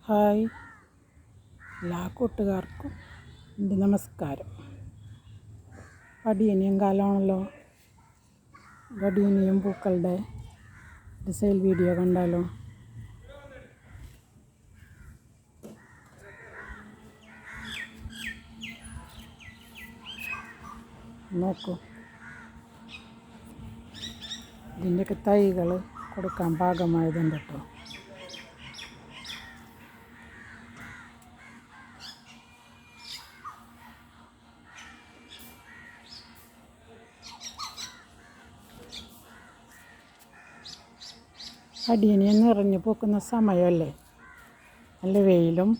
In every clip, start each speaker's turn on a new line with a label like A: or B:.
A: Hi എല്ലാ കൂട്ടുകാർക്കും എൻ്റെ നമസ്കാരം. അടിയനിയും കാലമാണല്ലോ. അടിയനിയും പൂക്കളുടെ ഒരു സെയിൽ വീഡിയോ കണ്ടാലോ? നോക്കൂ, ഇതിൻ്റെയൊക്കെ തൈകൾ കൊടുക്കാൻ പാകമായതുണ്ട് കേട്ടോ. അടിയനിയെ നിറഞ്ഞു പൂക്കുന്ന സമയമല്ലേ, നല്ല വെയിലും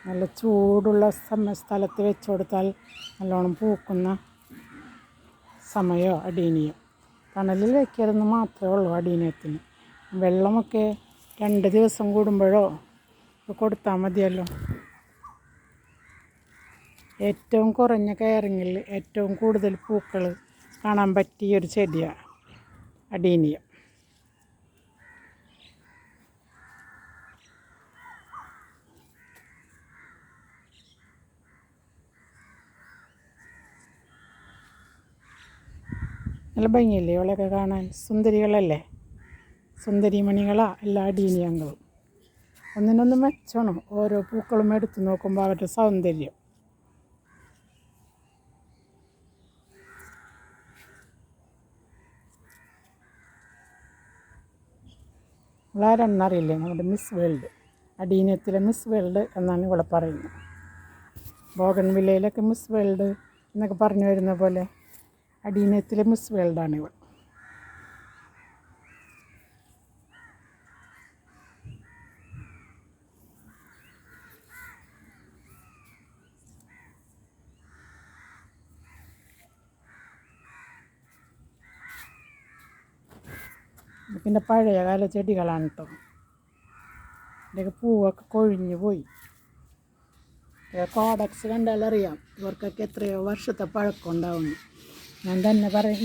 A: നല്ല ചൂടുള്ള സ്ഥലത്ത് വെച്ച് കൊടുത്താൽ നല്ലോണം പൂക്കുന്ന സമയമോ അടീനിയം. തണലിൽ വയ്ക്കരുതെന്ന് മാത്രമേ ഉള്ളൂ അടീനിയത്തിന്. വെള്ളമൊക്കെ 2 ദിവസം കൂടുമ്പോഴോ കൊടുത്താൽ മതിയല്ലോ. ഏറ്റവും കുറഞ്ഞ കെയറിങ്ങിൽ ഏറ്റവും കൂടുതൽ പൂക്കൾ കാണാൻ പറ്റിയൊരു ചെടിയാണ് അടീനിയം. നല്ല ഭംഗിയില്ലേ ഇവളൊക്കെ കാണാൻ? സുന്ദരികളല്ലേ, സുന്ദരിമണികളാണ് എല്ലാ അടീനിയങ്ങളും. ഒന്നിനൊന്ന് മെച്ചണം. ഓരോ പൂക്കളും എടുത്ത് നോക്കുമ്പോൾ അവരുടെ സൗന്ദര്യം. ഇവളാരെന്നറിയില്ലേ? നമ്മുടെ മിസ് വേൾഡ്, അടീനിയത്തിലെ മിസ് വേൾഡ് എന്നാണ് ഇവളെ പറയുന്നത്. ബോഗൺവില്ലയിലൊക്കെ മിസ് വേൾഡ് എന്നൊക്കെ പറഞ്ഞു വരുന്ന പോലെ അടീനിയത്തിലെ മിസ് വേൾഡാണ് ഇവൾ. പിന്നെ പഴയകാല ചെടികളാണ് കേട്ടോ. ഇതിൻ്റെയൊക്കെ പൂവൊക്കെ കൊഴിഞ്ഞു പോയി. കോഡക്സ് കണ്ടാലറിയാം ഇവർക്കൊക്കെ എത്രയോ വർഷത്തെ പഴക്കം ഉണ്ടാവുന്നു.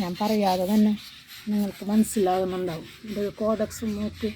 A: ഞാൻ പറയാതെ തന്നെ നിങ്ങൾക്ക് മനസ്സിലാകുന്നുണ്ടാവും. ഇത് കോഡക്സ് നോക്ക്.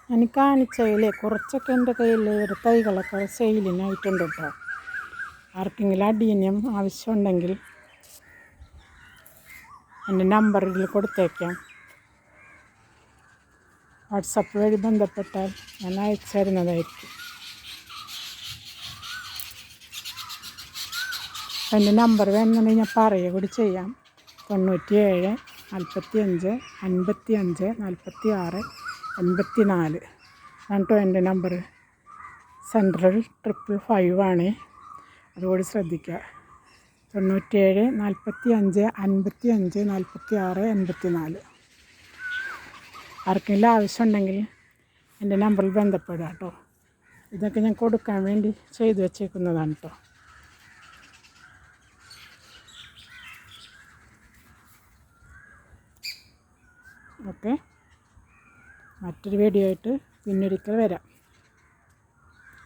A: ഞാൻ കാണിച്ചതിലെ കുറച്ചൊക്കെ എൻ്റെ കയ്യിൽ ഒരു തൈകളൊക്കെ സെയിലിനായിട്ടുണ്ട് കേട്ടോ. ആർക്കെങ്കിലും അടീനിയം ആവശ്യമുണ്ടെങ്കിൽ എൻ്റെ നമ്പറിൽ കൊടുത്തേക്കാം. വാട്സപ്പ് വഴി ബന്ധപ്പെട്ടാൽ ഞാൻ അയച്ചു തരുന്നതായിരിക്കും. എൻ്റെ നമ്പർ വേണമെന്നുണ്ടെങ്കിൽ ഞാൻ പറയുക കൂടി ചെയ്യാം. 97 45 55 46 84 കേട്ടോ എൻ്റെ നമ്പർ. സെൻട്രൽ 555 ആണ്, അതുകൂടി ശ്രദ്ധിക്കുക. 97 45 55 46 84. ആർക്കെങ്കിലും ആവശ്യമുണ്ടെങ്കിൽ എൻ്റെ നമ്പറിൽ ബന്ധപ്പെടുക കേട്ടോ. ഇതൊക്കെ ഞാൻ കൊടുക്കാൻ വേണ്ടി ചെയ്തു വച്ചേക്കുന്നതാണ് കേട്ടോ. ഓക്കെ, മറ്റൊരു വീഡിയോ ആയിട്ട് പിന്നൊരിക്കൽ വരാം.